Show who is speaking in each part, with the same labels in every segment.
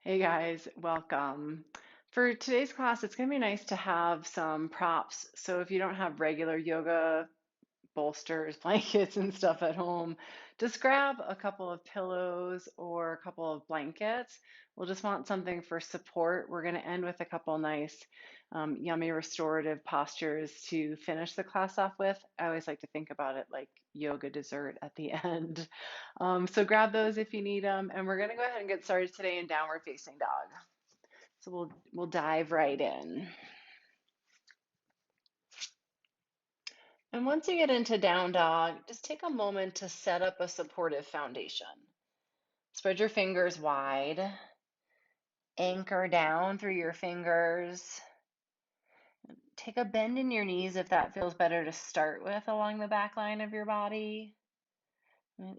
Speaker 1: Hey guys, welcome. For today's class, it's going to be nice to have some props. So if you don't have regular yoga bolsters, blankets, and stuff at home, just grab a couple of pillows or a couple of blankets. We'll just want something for support. We're going to end with a couple nice, yummy restorative postures to finish the class off with. I always like to think about it like yoga dessert at the end. So grab those if you need them, and we're going to go ahead and get started today in downward facing dog. So we'll dive right in. And once you get into down dog, just take a moment to set up a supportive foundation. Spread your fingers wide, anchor down through your fingers. Take a bend in your knees if that feels better to start with along the back line of your body.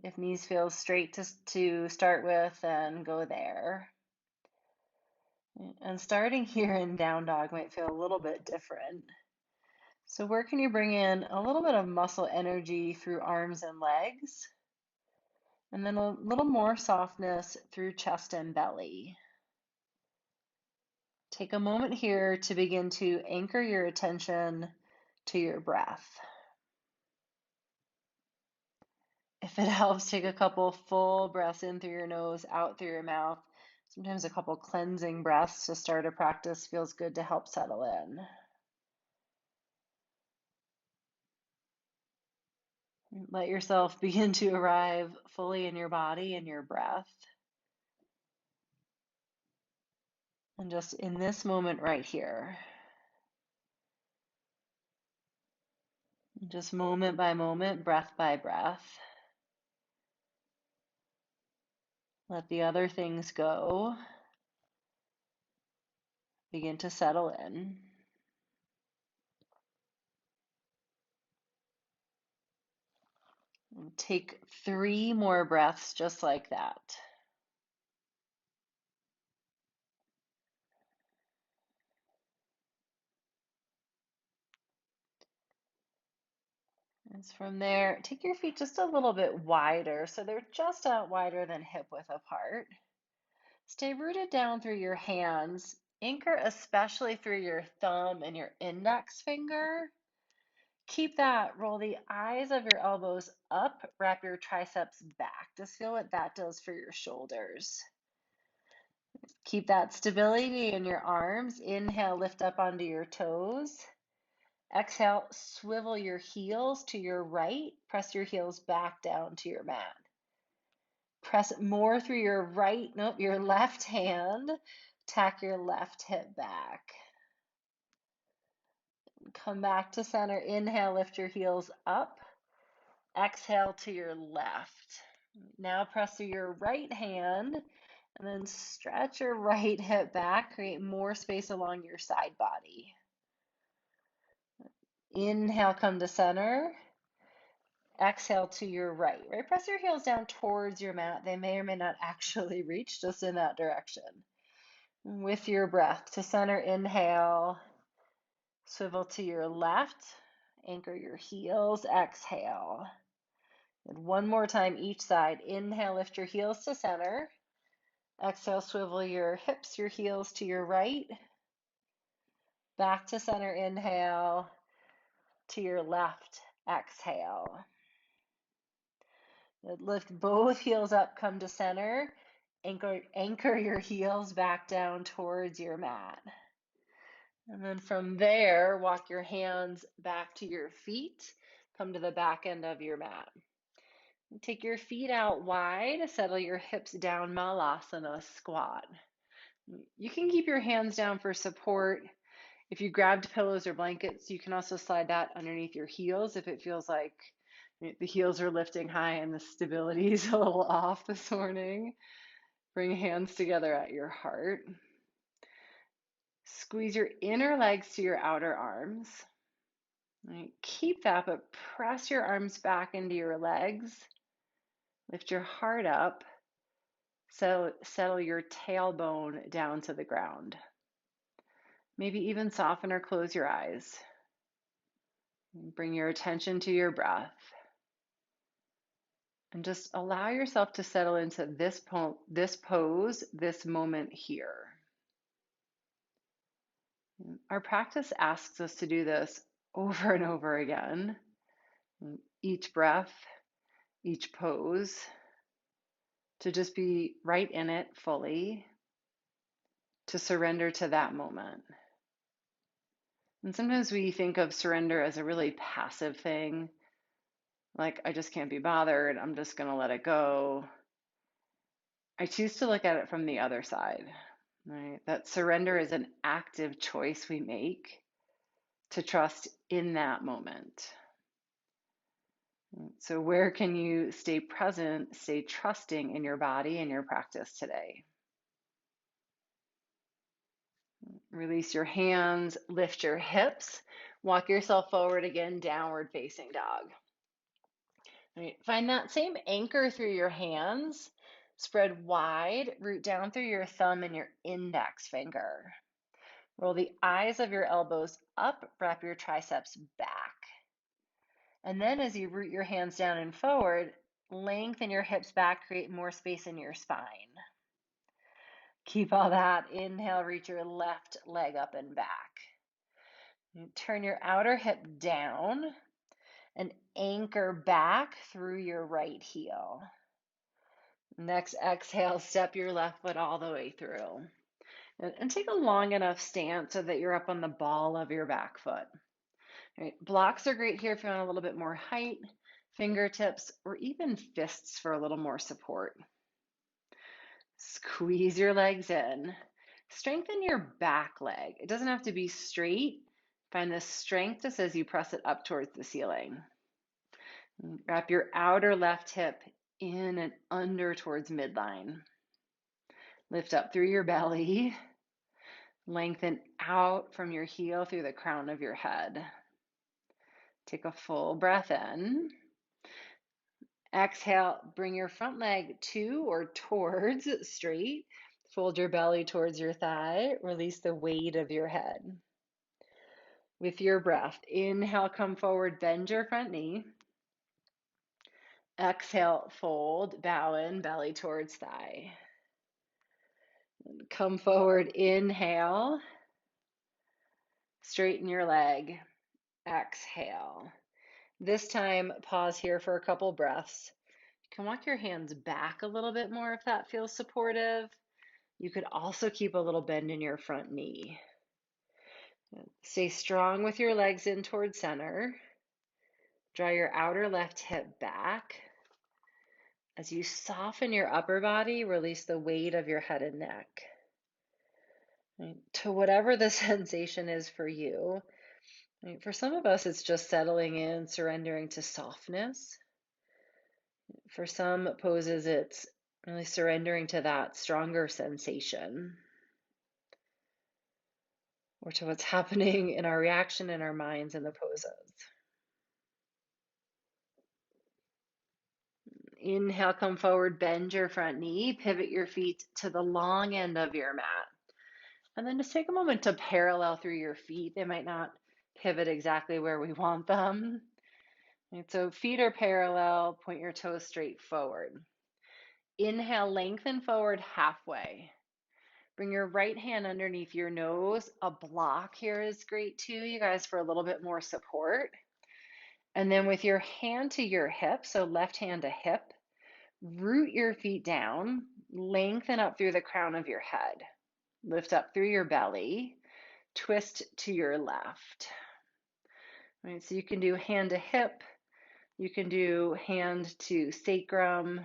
Speaker 1: If knees feel straight to start with, then go there. And starting here in down dog might feel a little bit different. So where can you bring in a little bit of muscle energy through arms and legs? And then a little more softness through chest and belly. Take a moment here to begin to anchor your attention to your breath. If it helps, take a couple full breaths in through your nose, out through your mouth. Sometimes a couple cleansing breaths to start a practice feels good to help settle in. Let yourself begin to arrive fully in your body and your breath. And just in this moment right here, just moment by moment, breath by breath. Let the other things go. Begin to settle in. And take 3 more breaths just like that. And from there, take your feet just a little bit wider so they're just out wider than hip width apart. Stay rooted down through your hands. Anchor especially through your thumb and your index finger. Keep that. Roll the eyes of your elbows up. Wrap your triceps back. Just feel what that does for your shoulders. Keep that stability in your arms. Inhale, lift up onto your toes. Exhale, swivel your heels to your right. Press your heels back down to your mat. Press more through your left hand. Tack your left hip back. Come back to center. Inhale, lift your heels up. Exhale to your left. Now press through your right hand and then stretch your right hip back. Create more space along your side body. Inhale, come to center. Exhale to your right. Right, press your heels down towards your mat. They may or may not actually reach, just in that direction. With your breath to center, inhale. Swivel to your left. Anchor your heels. Exhale. And one more time each side. Inhale, lift your heels to center. Exhale, swivel your hips, your heels to your right. Back to center, inhale. To your left, exhale. Lift both heels up, come to center. Anchor your heels back down towards your mat. And then from there, walk your hands back to your feet. Come to the back end of your mat. Take your feet out wide, settle your hips down, Malasana squat. You can keep your hands down for support. If you grabbed pillows or blankets, you can also slide that underneath your heels if it feels like the heels are lifting high and the stability is a little off this morning. Bring hands together at your heart. Squeeze your inner legs to your outer arms. Right. Keep that, but press your arms back into your legs. Lift your heart up. Settle your tailbone down to the ground. Maybe even soften or close your eyes. Bring your attention to your breath. And just allow yourself to settle into this pose, this moment here. Our practice asks us to do this over and over again. Each breath, each pose, to just be right in it fully, to surrender to that moment. And sometimes we think of surrender as a really passive thing, like I just can't be bothered, I'm just going to let it go. I choose to look at it from the other side, right? That surrender is an active choice we make to trust in that moment. So, where can you stay present, stay trusting in your body and your practice today? Release your hands, lift your hips, walk yourself forward again, downward facing dog. Right. Find that same anchor through your hands. Spread wide, root down through your thumb and your index finger. Roll the eyes of your elbows up, wrap your triceps back. And then as you root your hands down and forward, lengthen your hips back, create more space in your spine. Keep all that. Inhale, reach your left leg up and back. Turn your outer hip down and anchor back through your right heel. Next exhale, step your left foot all the way through. And take a long enough stance so that you're up on the ball of your back foot. Right. Blocks are great here if you want a little bit more height, fingertips, or even fists for a little more support. Squeeze your legs in. Strengthen your back leg. It doesn't have to be straight. Find the strength just as you press it up towards the ceiling. Wrap your outer left hip in and under towards midline. Lift up through your belly. Lengthen out from your heel through the crown of your head. Take a full breath in. Exhale, bring your front leg to or towards straight. Fold your belly towards your thigh. Release the weight of your head. With your breath, inhale, come forward, bend your front knee. Exhale, fold, bow in, belly towards thigh. Come forward, inhale. Straighten your leg. Exhale. This time, pause here for a couple breaths. You can walk your hands back a little bit more if that feels supportive. You could also keep a little bend in your front knee. Stay strong with your legs in towards center. Draw your outer left hip back. As you soften your upper body, release the weight of your head and neck. Right, to whatever the sensation is for you. Right, for some of us, it's just settling in, surrendering to softness. For some poses, it's really surrendering to that stronger sensation or to what's happening in our reaction in our minds in the poses. Inhale, come forward, bend your front knee, pivot your feet to the long end of your mat. And then just take a moment to parallel through your feet. They might not pivot exactly where we want them. And so feet are parallel, point your toes straight forward. Inhale, lengthen forward halfway. Bring your right hand underneath your nose. A block here is great too, you guys, for a little bit more support. And then with your hand to your hip, so left hand to hip, root your feet down, lengthen up through the crown of your head. Lift up through your belly, twist to your left. All right, so you can do hand to hip, you can do hand to sacrum,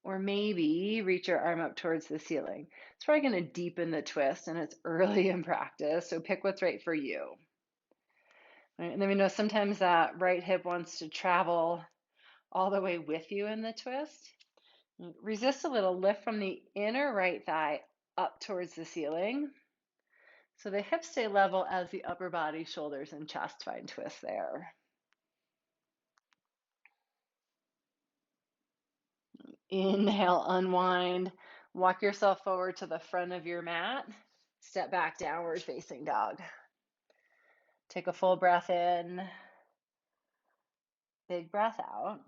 Speaker 1: or maybe reach your arm up towards the ceiling. It's probably going to deepen the twist, and it's early in practice, so pick what's right for you. All right, and then we know sometimes that right hip wants to travel all the way with you in the twist. Resist a little, lift from the inner right thigh up towards the ceiling. So the hips stay level as the upper body, shoulders, and chest find twist there. Inhale, unwind. Walk yourself forward to the front of your mat. Step back, downward facing dog. Take a full breath in. Big breath out.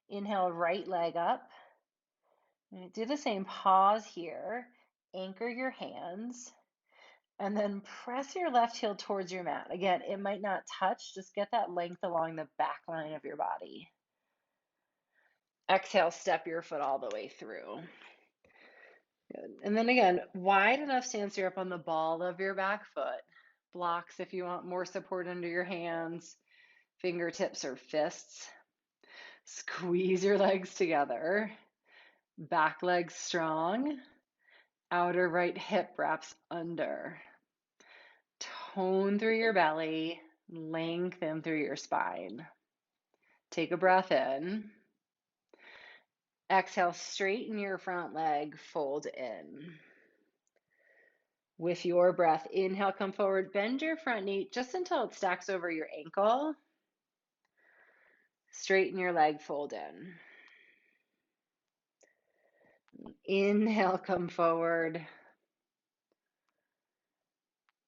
Speaker 1: Inhale, right leg up. Do the same, pause here, anchor your hands, and then press your left heel towards your mat. Again, it might not touch, just get that length along the back line of your body. Exhale, step your foot all the way through. Good. And then again, wide enough stance you're up on the ball of your back foot. Blocks if you want more support under your hands, fingertips or fists. Squeeze your legs together. Back leg strong. Outer right hip wraps under. Tone through your belly. Lengthen through your spine. Take a breath in. Exhale, straighten your front leg, fold in. With your breath, inhale, come forward, bend your front knee just until it stacks over your ankle. Straighten your leg, fold in. Inhale, come forward.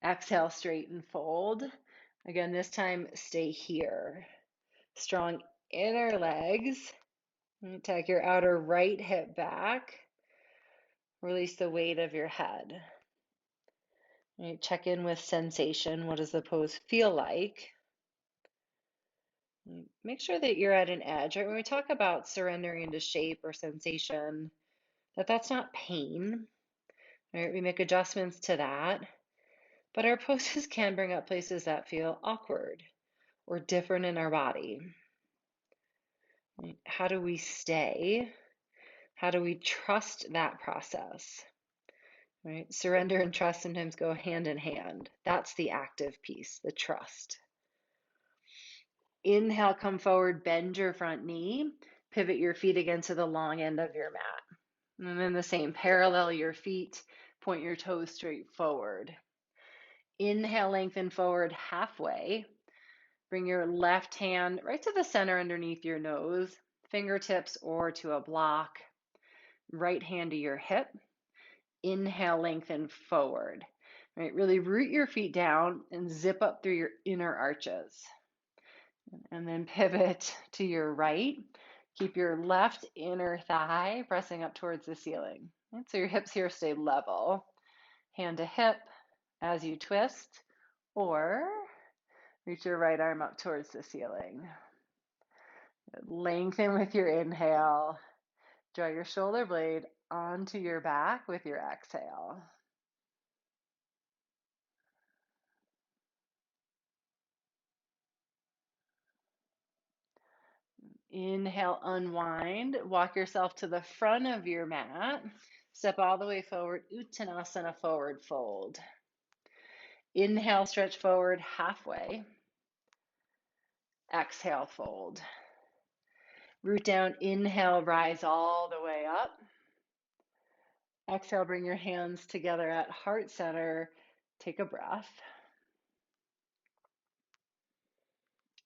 Speaker 1: Exhale, straighten, fold. Again, this time, stay here. Strong inner legs. Take your outer right hip back. Release the weight of your head. Check in with sensation. What does the pose feel like? Make sure that you're at an edge. Right? When we talk about surrendering into shape or sensation, that's not pain. Right? We make adjustments to that. But our poses can bring up places that feel awkward or different in our body. How do we stay? How do we trust that process? Right? Surrender and trust sometimes go hand in hand. That's the active piece, the trust. Inhale, come forward, bend your front knee, pivot your feet again to the long end of your mat. And then the same, parallel your feet, point your toes straight forward. Inhale, lengthen forward halfway. Bring your left hand right to the center underneath your nose, fingertips or to a block. Right hand to your hip. Inhale, lengthen forward. Right, really root your feet down and zip up through your inner arches. And then pivot to your right. Keep your left inner thigh pressing up towards the ceiling. Right, so your hips here stay level. Hand to hip as you twist, or reach your right arm up towards the ceiling. Lengthen with your inhale. Draw your shoulder blade onto your back with your exhale. Inhale, unwind. Walk yourself to the front of your mat. Step all the way forward, Uttanasana, forward fold. Inhale, stretch forward halfway. Exhale, fold. Root down, inhale, rise all the way up. Exhale, bring your hands together at heart center. Take a breath.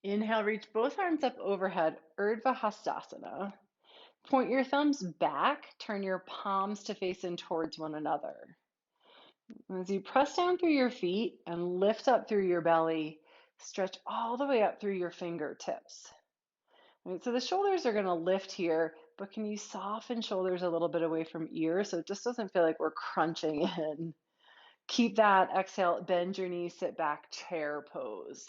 Speaker 1: Inhale, reach both arms up overhead, Urdhva Hastasana. Point your thumbs back, turn your palms to face in towards one another. As you press down through your feet and lift up through your belly, stretch all the way up through your fingertips. Right, so the shoulders are going to lift here, but can you soften shoulders a little bit away from ears so it just doesn't feel like we're crunching in? Keep that exhale, bend your knees, sit back, chair pose.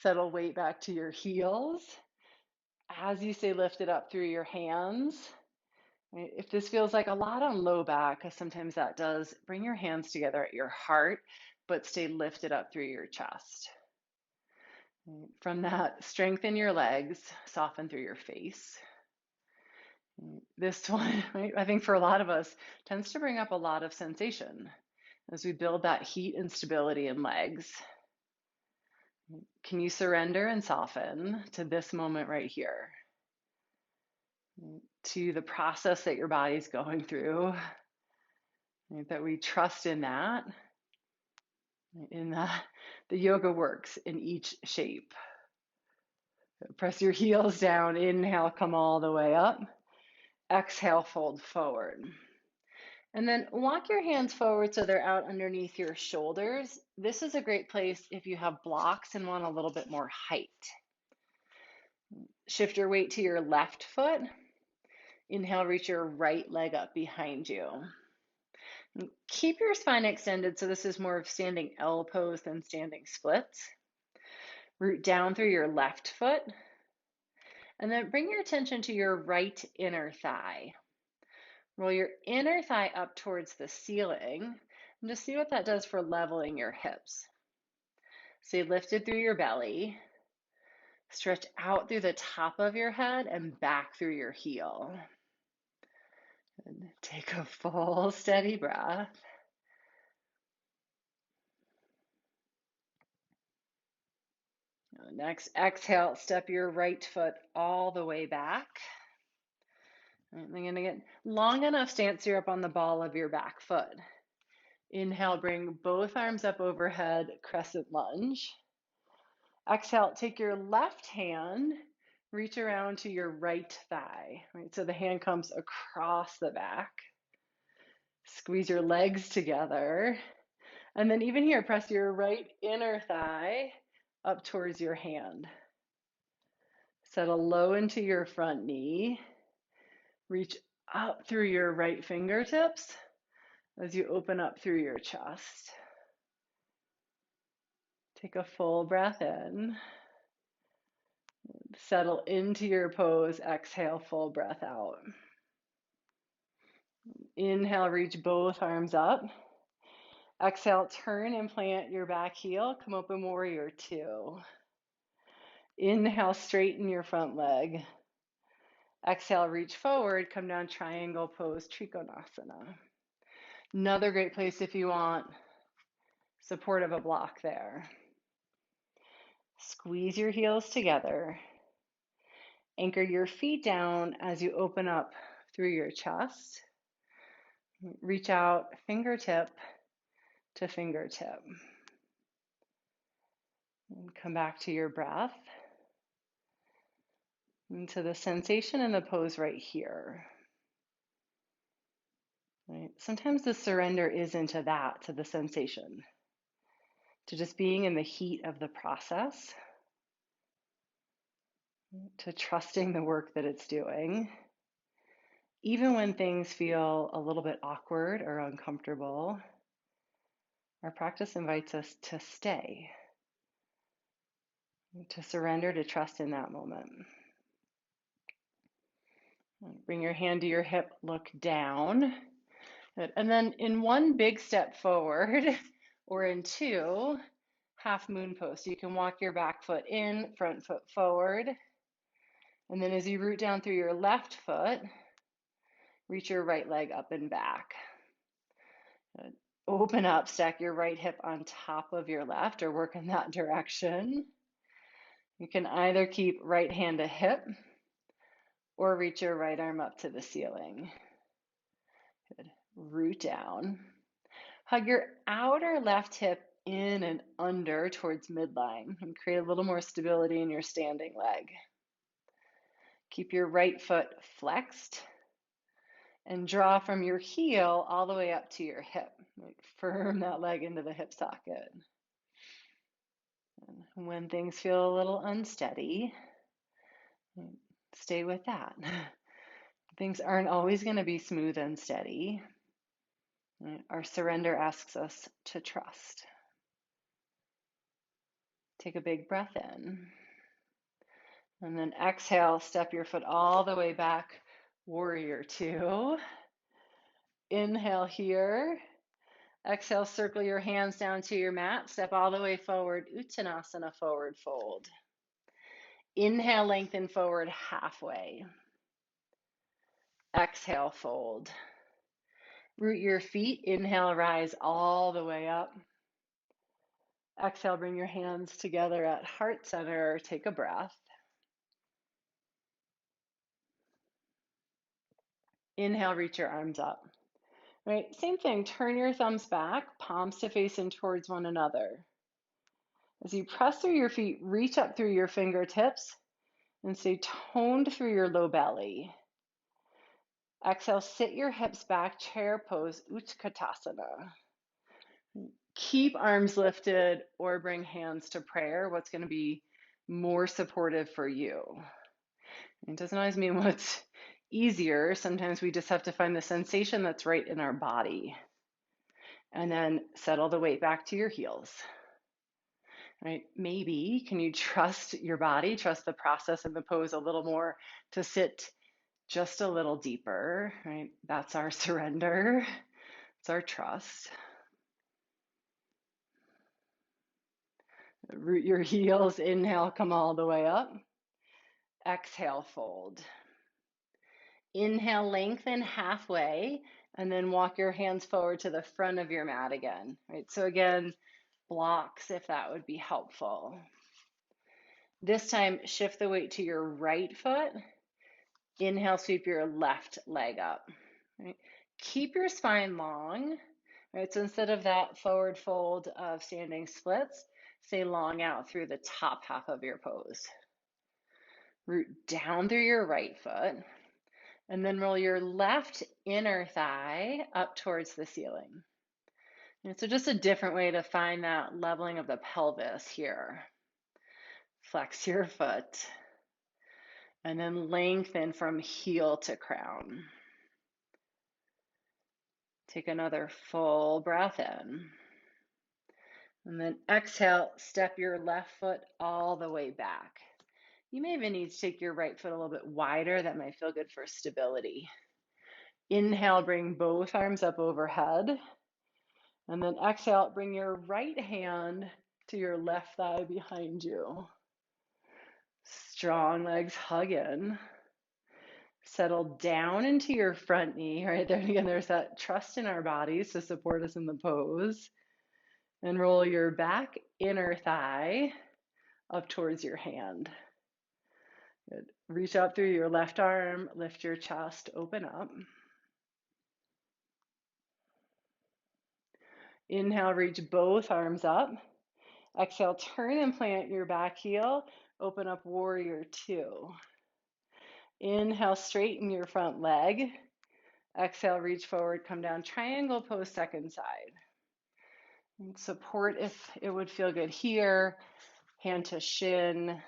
Speaker 1: Settle weight back to your heels. As you stay lifted up through your hands, right? If this feels like a lot on low back, because sometimes that does, bring your hands together at your heart, but stay lifted up through your chest. From that, strengthen your legs, soften through your face. This one, right, I think for a lot of us, tends to bring up a lot of sensation as we build that heat and stability in legs. Can you surrender and soften to this moment right here? To the process that your body's going through, right, that we trust in that, in that the yoga works in each shape. Press your heels down, inhale, come all the way up. Exhale, fold forward. And then walk your hands forward so they're out underneath your shoulders. This is a great place if you have blocks and want a little bit more height. Shift your weight to your left foot. Inhale, reach your right leg up behind you. Keep your spine extended, so this is more of standing L pose than standing splits. Root down through your left foot, and then bring your attention to your right inner thigh. Roll your inner thigh up towards the ceiling, and just see what that does for leveling your hips. Stay lifted through your belly. Stretch out through the top of your head and back through your heel. And take a full, steady breath. Next, exhale, step your right foot all the way back. And then you're going to get long enough stance you're up on the ball of your back foot. Inhale, bring both arms up overhead, crescent lunge. Exhale, take your left hand, reach around to your right thigh. Right? So the hand comes across the back. Squeeze your legs together. And then even here, press your right inner thigh up towards your hand. Settle low into your front knee. Reach up through your right fingertips as you open up through your chest. Take a full breath in. Settle into your pose. Exhale, full breath out. Inhale, reach both arms up. Exhale, turn and plant your back heel. Come up in warrior two. Inhale, straighten your front leg. Exhale, reach forward, come down triangle pose, Trikonasana. Another great place if you want support of a block there. Squeeze your heels together. Anchor your feet down as you open up through your chest. Reach out fingertip to fingertip. And come back to your breath. And to the sensation in the pose right here. Right? Sometimes the surrender is into that, to the sensation, to just being in the heat of the process, to trusting the work that it's doing. Even when things feel a little bit awkward or uncomfortable, our practice invites us to stay, to surrender, to trust in that moment. Bring your hand to your hip, look down. Good. And then in one big step forward, or in two, half moon pose. So you can walk your back foot in, front foot forward. And then as you root down through your left foot, reach your right leg up and back. Good. Open up, stack your right hip on top of your left or work in that direction. You can either keep right hand to hip or reach your right arm up to the ceiling. Good. Root down. Hug your outer left hip in and under towards midline and create a little more stability in your standing leg. Keep your right foot flexed and draw from your heel all the way up to your hip. Firm that leg into the hip socket. And when things feel a little unsteady, stay with that. Things aren't always going to be smooth and steady. Our surrender asks us to trust. Take a big breath in. And then exhale, step your foot all the way back, warrior two. Inhale here. Exhale, circle your hands down to your mat. Step all the way forward, Uttanasana, forward fold. Inhale, lengthen forward halfway. Exhale, fold. Root your feet. Inhale, rise all the way up. Exhale, bring your hands together at heart center. Take a breath. Inhale, reach your arms up. Right, same thing. Turn your thumbs back, palms to face in towards one another. As you press through your feet, reach up through your fingertips and stay toned through your low belly. Exhale, sit your hips back, chair pose, Utkatasana. Keep arms lifted or bring hands to prayer, what's going to be more supportive for you. It doesn't always mean what's easier. Sometimes we just have to find the sensation that's right in our body. And then settle the weight back to your heels. Right? Maybe can you trust your body, trust the process and the pose a little more to sit just a little deeper, right? That's our surrender. It's our trust. Root your heels, inhale, come all the way up. Exhale, fold. Inhale, lengthen halfway, and then walk your hands forward to the front of your mat again, right? So again, blocks if that would be helpful. This time, shift the weight to your right foot. Inhale, sweep your left leg up, right? Keep your spine long, right? So instead of that forward fold of standing splits, stay long out through the top half of your pose. Root down through your right foot, and then roll your left inner thigh up towards the ceiling. And so just a different way to find that leveling of the pelvis here. Flex your foot, and then lengthen from heel to crown. Take another full breath in. And then exhale, step your left foot all the way back. You may even need to take your right foot a little bit wider. That might feel good for stability. Inhale, bring both arms up overhead. And then exhale, bring your right hand to your left thigh behind you. Strong legs hug in. Settle down into your front knee, right there. Again, there's that trust in our bodies to support us in the pose. And roll your back inner thigh up towards your hand. Good. Reach out through your left arm, lift your chest, open up. Inhale, reach both arms up. Exhale, turn and plant your back heel. Open up warrior two. Inhale, straighten your front leg. Exhale, reach forward, come down, triangle pose, second side. And support if it would feel good here, hand to shin,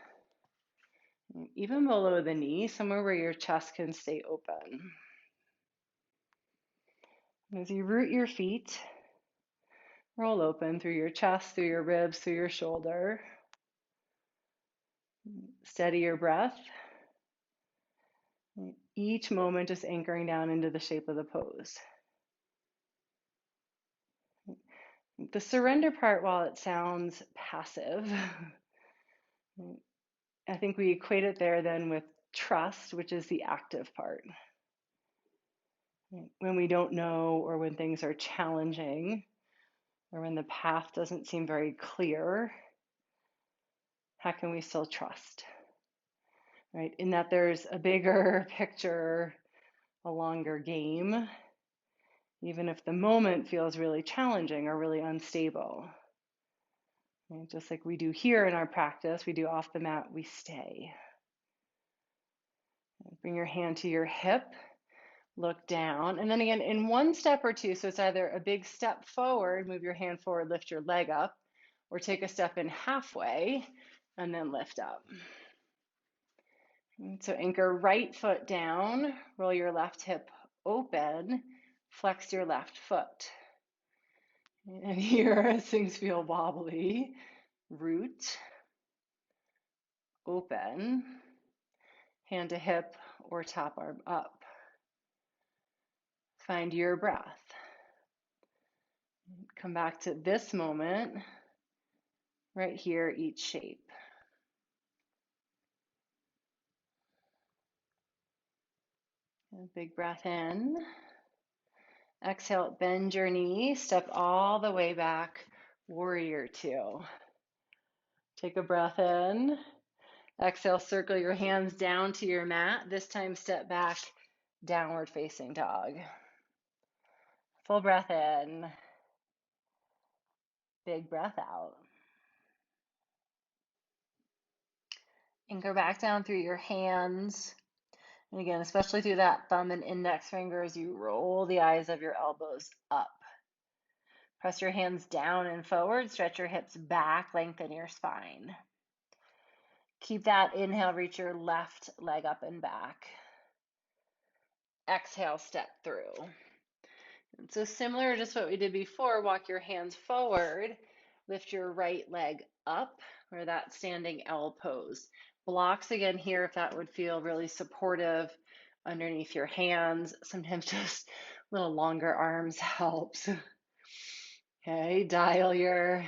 Speaker 1: even below the knee, somewhere where your chest can stay open. As you root your feet, roll open through your chest, through your ribs, through your shoulder. Steady your breath. Each moment just anchoring down into the shape of the pose. The surrender part, while it sounds passive, I think we equate it there then with trust, which is the active part. When we don't know, or when things are challenging, or when the path doesn't seem very clear, how can we still trust? Right? In that there's a bigger picture, a longer game, even if the moment feels really challenging or really unstable. Right? Just like we do here in our practice, we do off the mat, we stay. Bring your hand to your hip, look down, and then again in one step or two, so it's either a big step forward, move your hand forward, lift your leg up, or take a step in halfway and then lift up. And so anchor right foot down, roll your left hip open, flex your left foot. And here, as things feel wobbly, root, open, hand to hip or top arm up. Find your breath. Come back to this moment, right here, each shape. A big breath in. Exhale, bend your knee, step all the way back, warrior two. Take a breath in. Exhale, circle your hands down to your mat. This time, step back, downward facing dog. Full breath in. Big breath out. Anchor back down through your hands. And again, especially through that thumb and index finger as you roll the eyes of your elbows up. Press your hands down and forward, stretch your hips back, lengthen your spine. Keep that inhale, reach your left leg up and back. Exhale, step through. And so similar to just what we did before, walk your hands forward, lift your right leg up, or that standing L pose. Blocks again here if that would feel really supportive underneath your hands. Sometimes just a little longer arms helps. Okay, dial your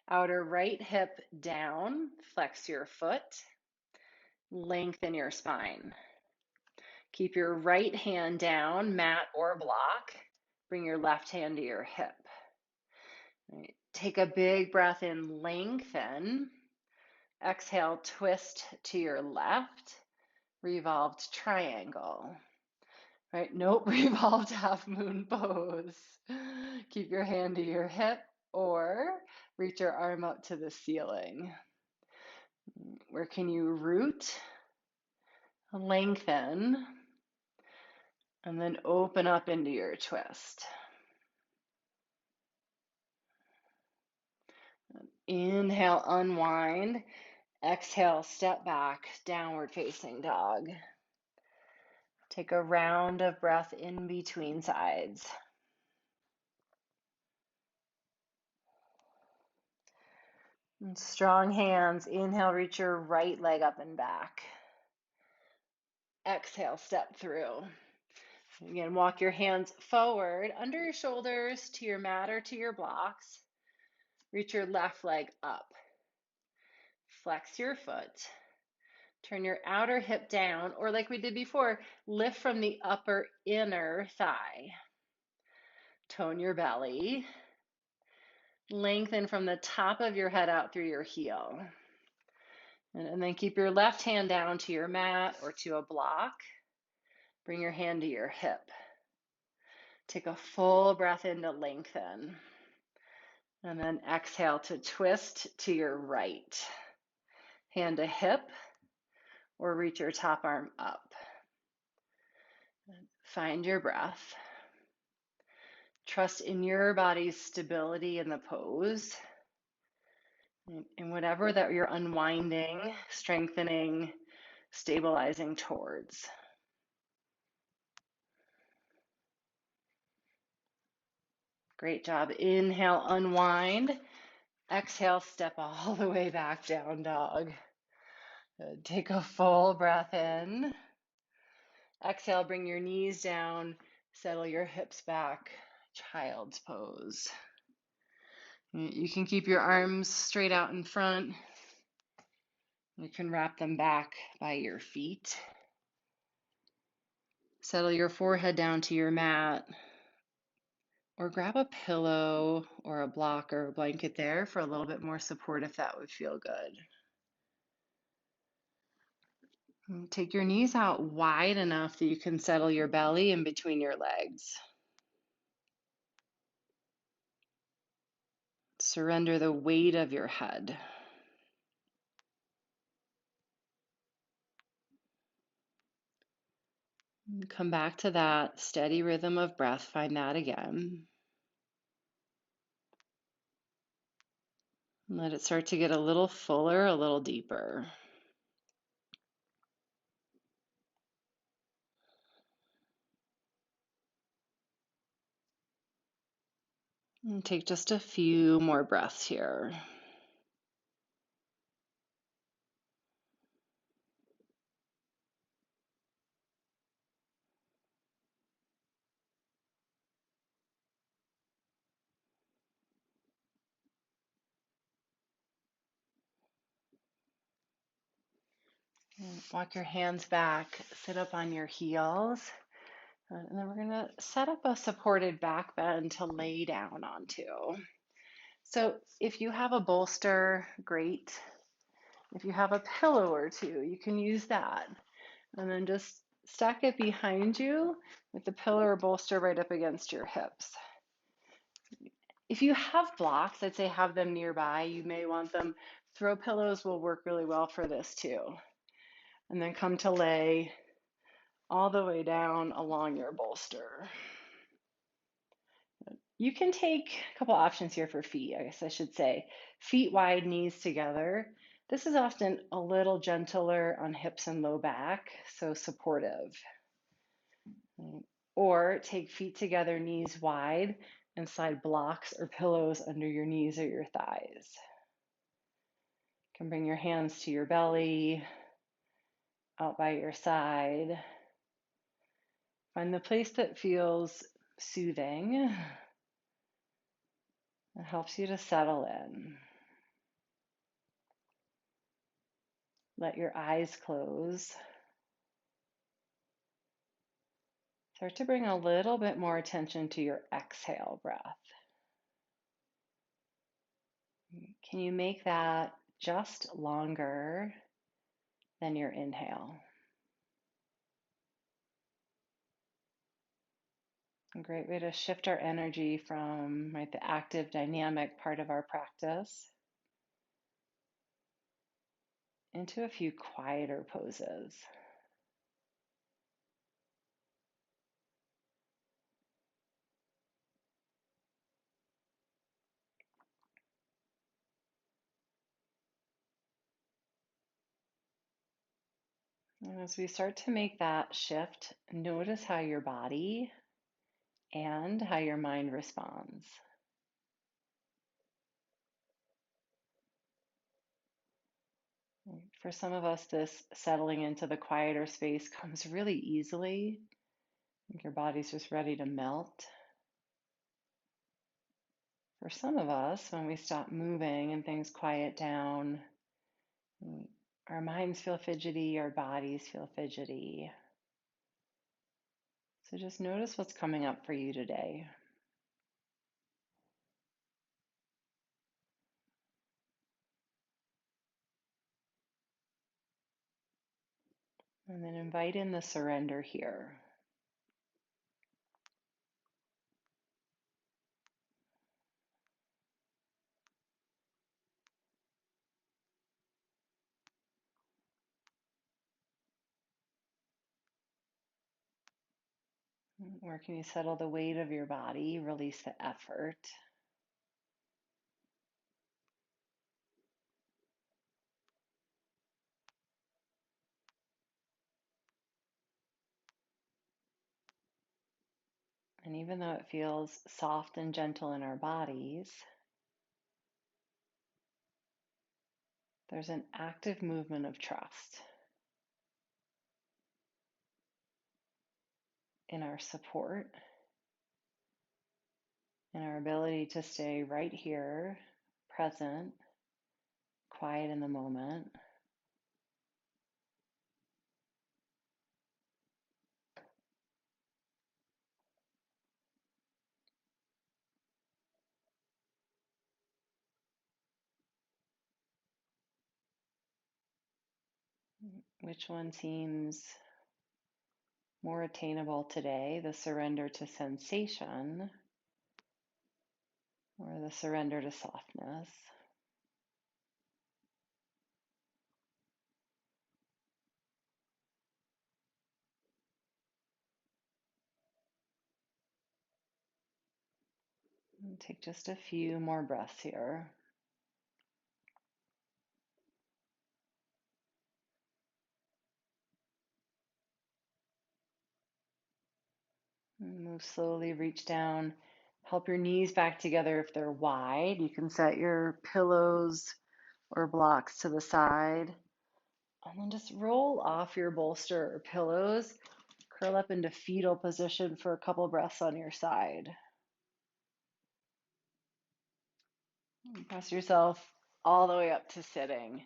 Speaker 1: outer right hip down, flex your foot, lengthen your spine. Keep your right hand down, mat or block. Bring your left hand to your hip. Right. Take a big breath in, lengthen. Exhale, twist to your left. Revolved triangle. Right, nope, revolved half moon pose. Keep your hand to your hip or reach your arm up to the ceiling. Where can you root? Lengthen. And then open up into your twist. Inhale, unwind. Exhale, step back, downward facing dog. Take a round of breath in between sides. And strong hands. Inhale, reach your right leg up and back. Exhale, step through. Again, walk your hands forward under your shoulders to your mat or to your blocks. Reach your left leg up. Flex your foot. Turn your outer hip down, or like we did before, lift from the upper inner thigh. Tone your belly. Lengthen from the top of your head out through your heel. And then keep your left hand down to your mat or to a block. Bring your hand to your hip. Take a full breath in to lengthen. And then exhale to twist to your right. Hand to hip or reach your top arm up. Find your breath. Trust in your body's stability in the pose. And whatever that you're unwinding, strengthening, stabilizing towards. Great job. Inhale, unwind. Exhale, step all the way back down dog. Good. Take a full breath in. Exhale, bring your knees down, settle your hips back, child's pose. You can keep your arms straight out in front. You can wrap them back by your feet. Settle your forehead down to your mat, or grab a pillow or a block or a blanket there for a little bit more support if that would feel good. And take your knees out wide enough that you can settle your belly in between your legs. Surrender the weight of your head. And come back to that steady rhythm of breath. Find that again. And let it start to get a little fuller, a little deeper. And take just a few more breaths here. And walk your hands back, sit up on your heels. And then we're going to set up a supported back bend to lay down onto. So if you have a bolster, great. If you have a pillow or two, you can use that. And then just stack it behind you with the pillow or bolster right up against your hips. If you have blocks, I'd say have them nearby. You may want them. Throw pillows will work really well for this too. And then come to lay all the way down along your bolster. You can take a couple options here for feet, I guess I should say. Feet wide, knees together. This is often a little gentler on hips and low back, so supportive. Right? Or take feet together, knees wide, and slide blocks or pillows under your knees or your thighs. You can bring your hands to your belly, out by your side. Find the place that feels soothing, that helps you to settle in. Let your eyes close. Start to bring a little bit more attention to your exhale breath. Can you make that just longer than your inhale? A great way to shift our energy from the active, dynamic part of our practice into a few quieter poses. And as we start to make that shift, notice how your body and how your mind responds. For some of us, this settling into the quieter space comes really easily. Your body's just ready to melt. For some of us, when we stop moving and things quiet down, our minds feel fidgety, our bodies feel fidgety. So just notice what's coming up for you today. And then invite in the surrender here. Where can you settle the weight of your body, release the effort? And even though it feels soft and gentle in our bodies, there's an active movement of trust in our support, in our ability to stay right here, present, quiet in the moment. Which one seems more attainable today, the surrender to sensation or the surrender to softness? And take just a few more breaths here. And move slowly, reach down. Help your knees back together if they're wide. You can set your pillows or blocks to the side. And then just roll off your bolster or pillows. Curl up into fetal position for a couple breaths on your side. Press yourself all the way up to sitting.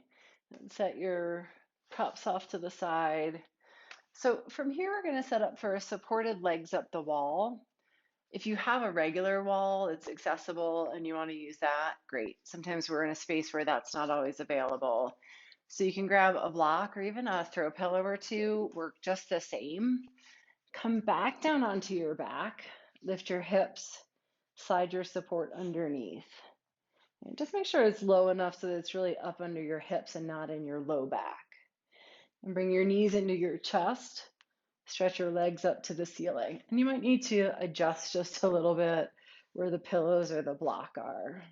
Speaker 1: And set your cups off to the side. So from here, we're going to set up for supported legs up the wall. If you have a regular wall that's accessible and you want to use that, great. Sometimes we're in a space where that's not always available. So you can grab a block or even a throw pillow or two, work just the same. Come back down onto your back, lift your hips, slide your support underneath. And just make sure it's low enough so that it's really up under your hips and not in your low back. And bring your knees into your chest. Stretch your legs up to the ceiling. And you might need to adjust just a little bit where the pillows or the block are.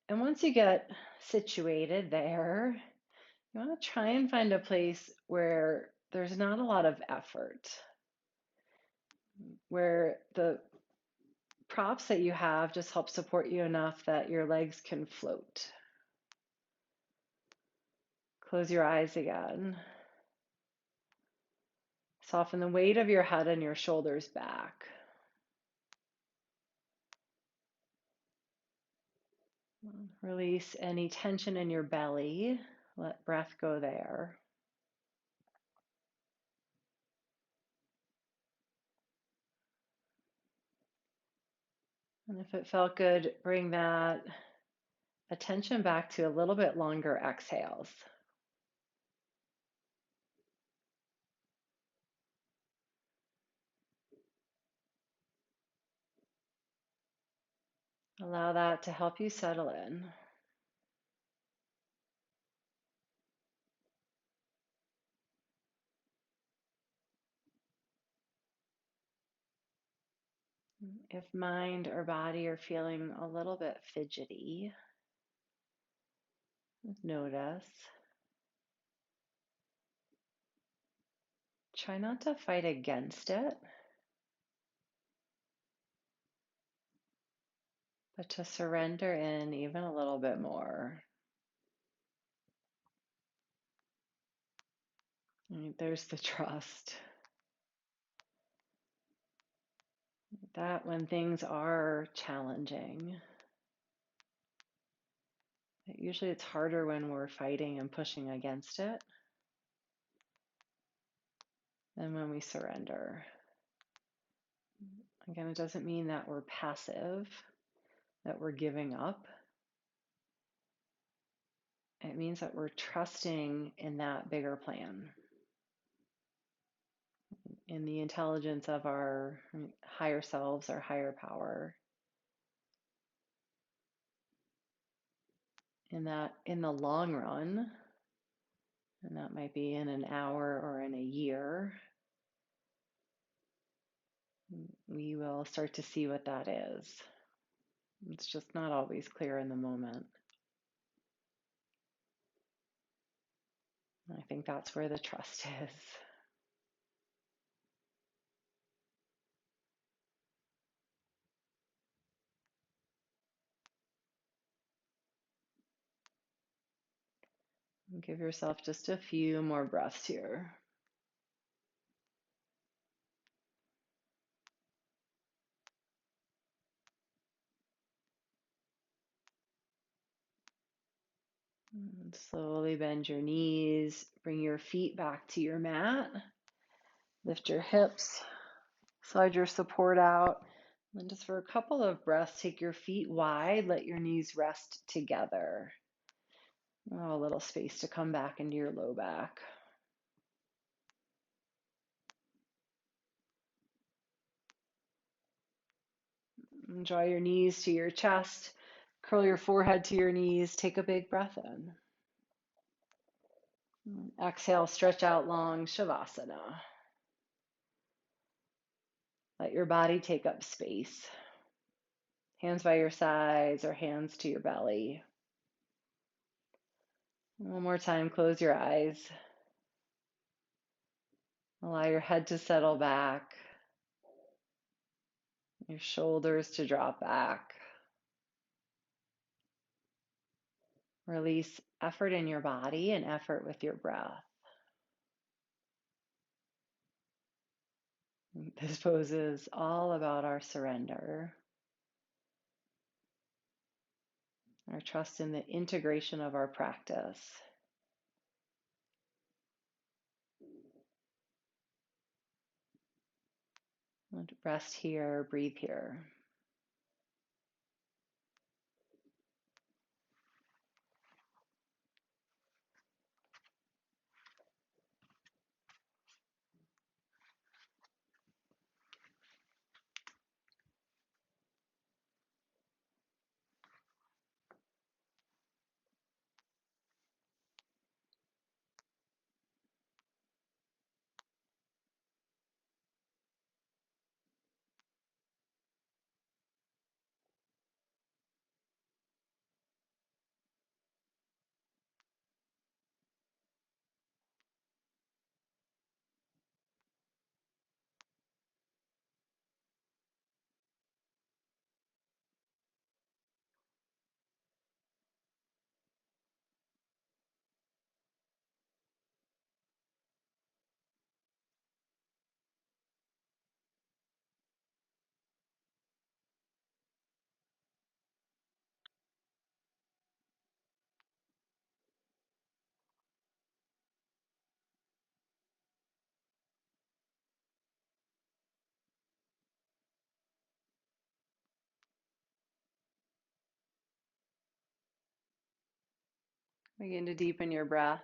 Speaker 1: And once you get situated there, you want to try and find a place where there's not a lot of effort, where the props that you have just help support you enough that your legs can float. Close your eyes again. Soften the weight of your head and your shoulders back. Release any tension in your belly. Let breath go there. And if it felt good, bring that attention back to a little bit longer exhales. Allow that to help you settle in. If mind or body are feeling a little bit fidgety, notice. Try not to fight against it, but to surrender in even a little bit more. There's the trust that when things are challenging, usually it's harder when we're fighting and pushing against it than when we surrender. Again, it doesn't mean that we're passive, that we're giving up. It means that we're trusting in that bigger plan, in the intelligence of our higher selves, our higher power. In that, in the long run, and that might be in an hour or in a year, we will start to see what that is. It's just not always clear in the moment. I think that's where the trust is. Give yourself just a few more breaths here. And slowly bend your knees, bring your feet back to your mat, lift your hips, slide your support out. And just for a couple of breaths, take your feet wide, let your knees rest together. Allow a little space to come back into your low back. And draw your knees to your chest, curl your forehead to your knees, take a big breath in. Exhale, stretch out long, Shavasana. Let your body take up space. Hands by your sides or hands to your belly. One more time, close your eyes. Allow your head to settle back, your shoulders to drop back. Release effort in your body and effort with your breath. This pose is all about our surrender, our trust in the integration of our practice. Rest here, breathe here. Begin to deepen your breath.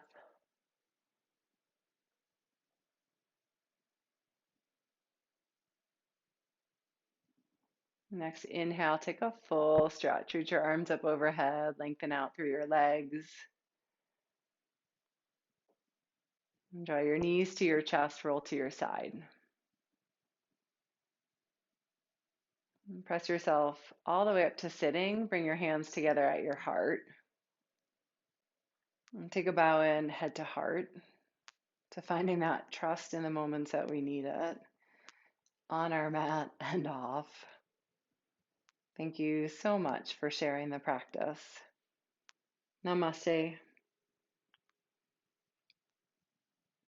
Speaker 1: Next inhale, take a full stretch. Reach your arms up overhead, lengthen out through your legs. And draw your knees to your chest, roll to your side. And press yourself all the way up to sitting. Bring your hands together at your heart. And take a bow in, head to heart, to finding that trust in the moments that we need it, on our mat and off. Thank you so much for sharing the practice. Namaste.